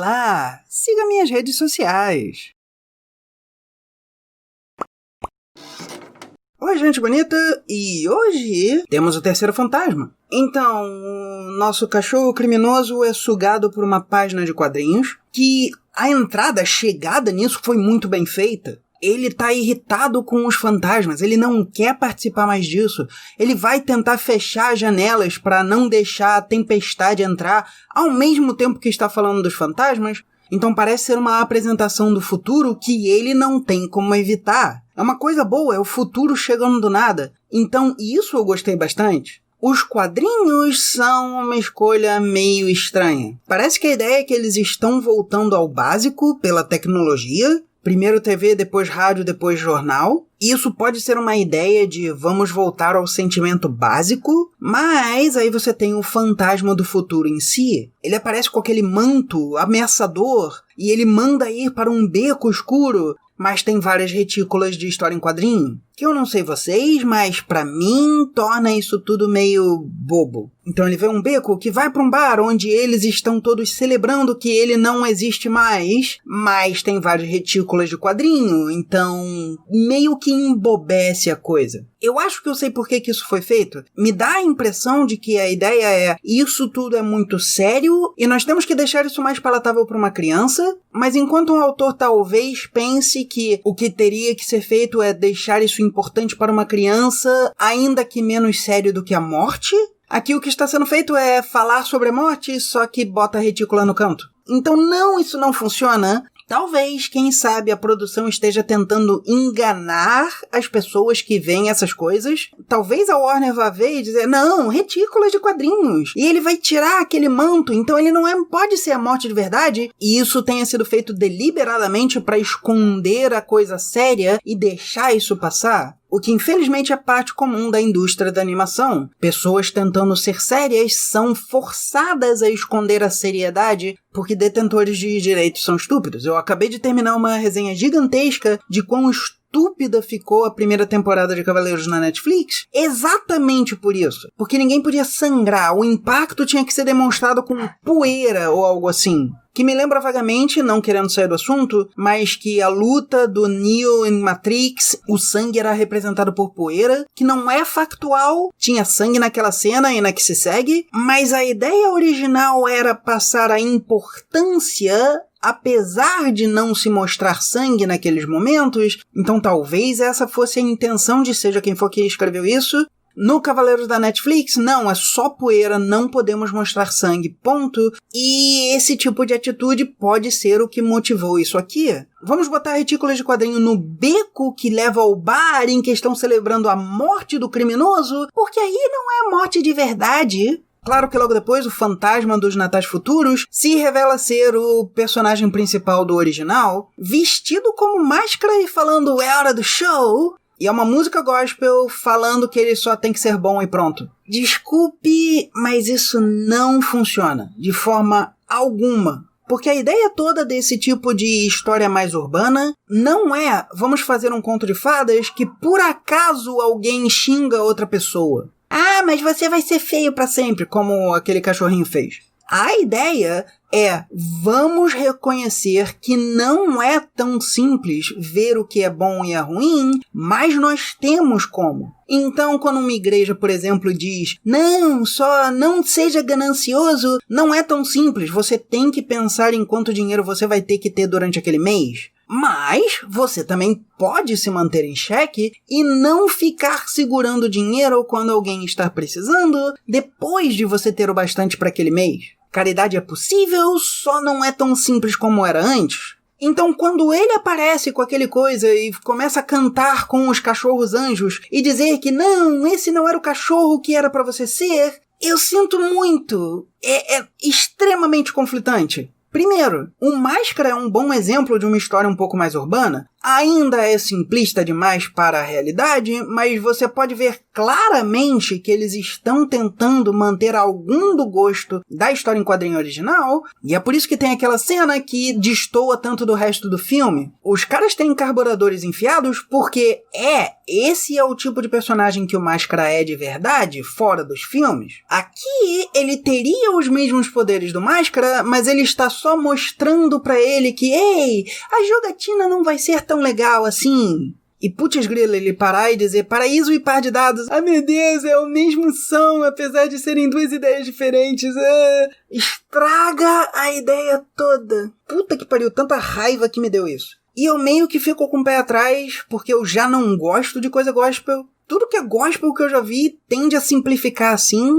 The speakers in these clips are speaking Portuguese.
Olá! Siga minhas redes sociais. Oi, gente bonita! E hoje temos o terceiro fantasma. Então, o nosso cachorro criminoso é sugado por uma página de quadrinhos que a entrada, a chegada nisso foi muito bem feita. Ele tá irritado com os fantasmas, ele não quer participar mais disso. Ele vai tentar fechar as janelas para não deixar a tempestade entrar, ao mesmo tempo que está falando dos fantasmas. Então parece ser uma apresentação do futuro que ele não tem como evitar. É uma coisa boa, é o futuro chegando do nada. Então isso eu gostei bastante. Os quadrinhos são uma escolha meio estranha. Parece que a ideia é que eles estão voltando ao básico pela tecnologia. Primeiro TV, depois rádio, depois jornal. Isso pode ser uma ideia de vamos voltar ao sentimento básico, mas aí você tem o fantasma do futuro em si. Ele aparece com aquele manto ameaçador e ele manda ir para um beco escuro, mas tem várias retículas de história em quadrinho. Que eu não sei vocês, mas pra mim torna isso tudo meio bobo. Então ele vê um beco que vai pra um bar onde eles estão todos celebrando que ele não existe mais, mas tem várias retículas de quadrinho, então meio que embobece a coisa. Eu acho que eu sei por que isso foi feito. Me dá a impressão de que a ideia é isso tudo é muito sério e nós temos que deixar isso mais palatável para uma criança, mas enquanto um autor talvez pense que o que teria que ser feito é deixar isso importante para uma criança, ainda que menos sério do que a morte, aqui o que está sendo feito é falar sobre a morte, só que bota a retícula no canto. Então não, isso não funciona. Talvez, quem sabe, a produção esteja tentando enganar as pessoas que veem essas coisas. Talvez a Warner vá ver e dizer, não, retículas de quadrinhos. E ele vai tirar aquele manto, então ele não pode ser a morte de verdade. E isso tenha sido feito deliberadamente para esconder a coisa séria e deixar isso passar. O que infelizmente é parte comum da indústria da animação. Pessoas tentando ser sérias são forçadas a esconder a seriedade porque detentores de direitos são estúpidos. Eu acabei de terminar uma resenha gigantesca de quão estúpida ficou a primeira temporada de Cavaleiros na Netflix, exatamente por isso. Porque ninguém podia sangrar, o impacto tinha que ser demonstrado com poeira ou algo assim. Que me lembra vagamente, não querendo sair do assunto, mas que a luta do Neo em Matrix, o sangue era representado por poeira, que não é factual, tinha sangue naquela cena e na que se segue, mas a ideia original era passar a importância apesar de não se mostrar sangue naqueles momentos, então talvez essa fosse a intenção de seja quem for que escreveu isso. No Cavaleiros da Netflix, não, é só poeira, não podemos mostrar sangue, ponto. E esse tipo de atitude pode ser o que motivou isso aqui. Vamos botar retículas de quadrinho no beco que leva ao bar em que estão celebrando a morte do criminoso, porque aí não é morte de verdade. Claro que logo depois o fantasma dos Natais Futuros se revela ser o personagem principal do original, vestido como máscara e falando é hora do show, e é uma música gospel falando que ele só tem que ser bom e pronto. Desculpe, mas isso não funciona de forma alguma. Porque a ideia toda desse tipo de história mais urbana não é vamos fazer um conto de fadas que por acaso alguém xinga outra pessoa. Ah, mas você vai ser feio pra sempre, como aquele cachorrinho fez. A ideia é, vamos reconhecer que não é tão simples ver o que é bom e é ruim, mas nós temos como. Então, quando uma igreja, por exemplo, diz, não seja ganancioso, não é tão simples, você tem que pensar em quanto dinheiro você vai ter que ter durante aquele mês. Mas você também pode se manter em xeque e não ficar segurando dinheiro quando alguém está precisando, depois de você ter o bastante para aquele mês. Caridade é possível, só não é tão simples como era antes. Então, quando ele aparece com aquele coisa e começa a cantar com os cachorros anjos e dizer que não, esse não era o cachorro que era para você ser, eu sinto muito. É extremamente conflitante. Primeiro, o Máscara é um bom exemplo de uma história um pouco mais urbana. ainda é simplista demais para a realidade, mas você pode ver claramente que eles estão tentando manter algum do gosto da história em quadrinho original, e é por isso que tem aquela cena que destoa tanto do resto do filme. Os caras têm carburadores enfiados porque esse é o tipo de personagem que o Máscara é de verdade, fora dos filmes. Aqui, ele teria os mesmos poderes do Máscara, mas ele está só mostrando pra ele que, ei, a jogatina não vai ser tão legal assim. E putz grila, ele parar e dizer paraíso e par de dados. Ah, meu Deus, é o mesmo som, apesar de serem duas ideias diferentes. Estraga a ideia toda. Puta que pariu, tanta raiva que me deu isso. E eu meio que fico com o pé atrás, porque eu já não gosto de coisa gospel. Tudo que é gospel que eu já vi tende a simplificar assim.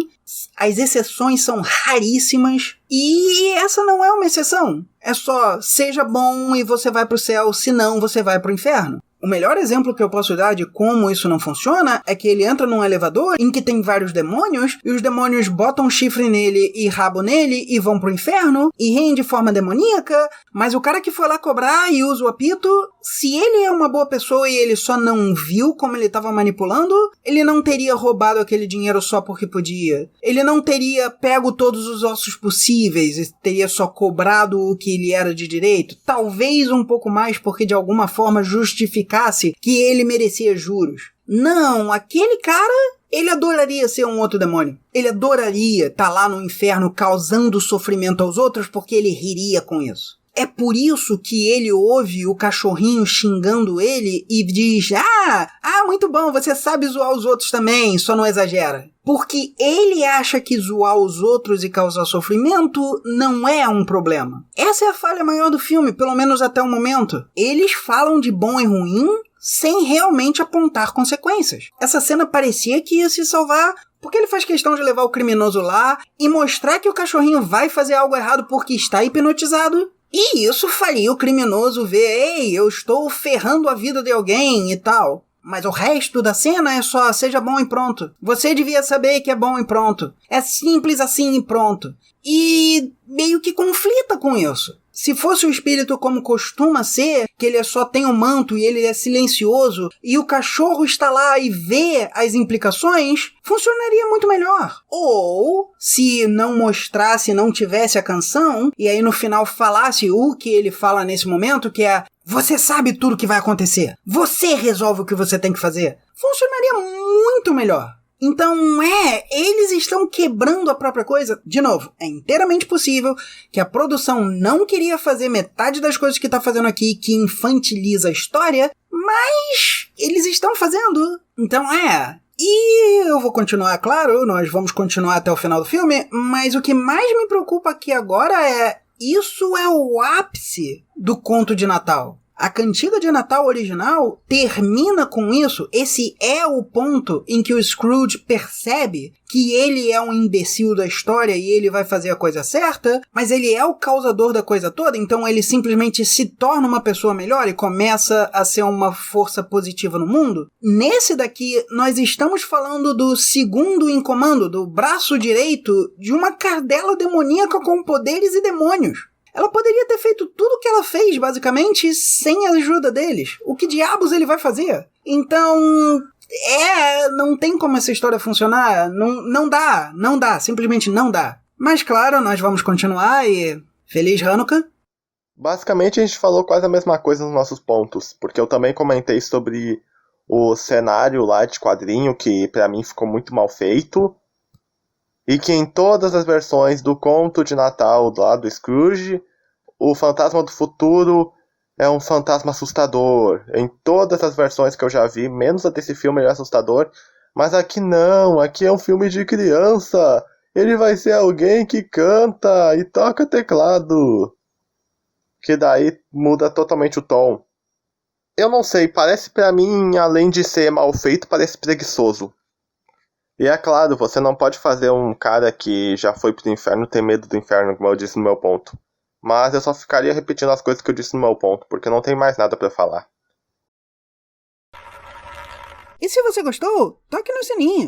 As exceções são raríssimas. E essa não é uma exceção. É só, seja bom e você vai pro céu, senão você vai pro inferno. O melhor exemplo que eu posso dar de como isso não funciona é que ele entra num elevador em que tem vários demônios, e os demônios botam chifre nele e rabo nele e vão pro inferno, e riem de forma demoníaca, mas o cara que foi lá cobrar e usa o apito, se ele é uma boa pessoa e ele só não viu como ele estava manipulando, ele não teria roubado aquele dinheiro só porque podia. Ele não teria pego todos os ossos possíveis e teria só cobrado o que ele era de direito. Talvez um pouco mais porque de alguma forma justificasse que ele merecia juros. Não, aquele cara, ele adoraria ser um outro demônio. Ele adoraria estar lá no inferno causando sofrimento aos outros porque ele riria com isso. É por isso que ele ouve o cachorrinho xingando ele e diz, muito bom, você sabe zoar os outros também, só não exagera. Porque ele acha que zoar os outros e causar sofrimento não é um problema. Essa é a falha maior do filme, pelo menos até o momento. Eles falam de bom e ruim sem realmente apontar consequências. Essa cena parecia que ia se salvar porque ele faz questão de levar o criminoso lá e mostrar que o cachorrinho vai fazer algo errado porque está hipnotizado. E isso faria o criminoso ver, ei, eu estou ferrando a vida de alguém e tal. Mas o resto da cena é só, seja bom e pronto. Você devia saber que é bom e pronto. É simples assim e pronto. E meio que conflita com isso. Se fosse o espírito como costuma ser, que ele só tem um manto e ele é silencioso, e o cachorro está lá e vê as implicações, funcionaria muito melhor. Ou, se não mostrasse, não tivesse a canção, e aí no final falasse o que ele fala nesse momento, que é, você sabe tudo o que vai acontecer. Você resolve o que você tem que fazer. Funcionaria muito melhor. Então, eles estão quebrando a própria coisa. De novo, é inteiramente possível que a produção não queria fazer metade das coisas que está fazendo aqui, que infantiliza a história, mas eles estão fazendo. Então, E eu vou continuar, claro, nós vamos continuar até o final do filme, mas o que mais me preocupa aqui agora isso é o ápice do conto de Natal. A cantiga de Natal original termina com isso. Esse é o ponto em que o Scrooge percebe que ele é um imbecil da história e ele vai fazer a coisa certa, mas ele é o causador da coisa toda, então ele simplesmente se torna uma pessoa melhor e começa a ser uma força positiva no mundo. Nesse daqui, nós estamos falando do segundo em comando, do braço direito de uma cadela demoníaca com poderes e demônios. Ela poderia ter feito tudo o que ela fez, basicamente, sem a ajuda deles. O que diabos ele vai fazer? Então, não tem como essa história funcionar. Não dá, simplesmente não dá. Mas claro, nós vamos continuar e... Feliz Hanukkah! Basicamente a gente falou quase a mesma coisa nos nossos pontos, porque eu também comentei sobre o cenário lá de quadrinho, que pra mim ficou muito mal feito. E que em todas as versões do conto de Natal lá do Scrooge, o fantasma do futuro é um fantasma assustador. Em todas as versões que eu já vi, menos a desse filme, ele é assustador. Mas aqui não, aqui é um filme de criança. Ele vai ser alguém que canta e toca teclado. Que daí muda totalmente o tom. Eu não sei, parece pra mim, além de ser mal feito, parece preguiçoso. E é claro, você não pode fazer um cara que já foi pro inferno ter medo do inferno, como eu disse no meu ponto. Mas eu só ficaria repetindo as coisas que eu disse no meu ponto, porque não tem mais nada pra falar. E se você gostou, toque no sininho.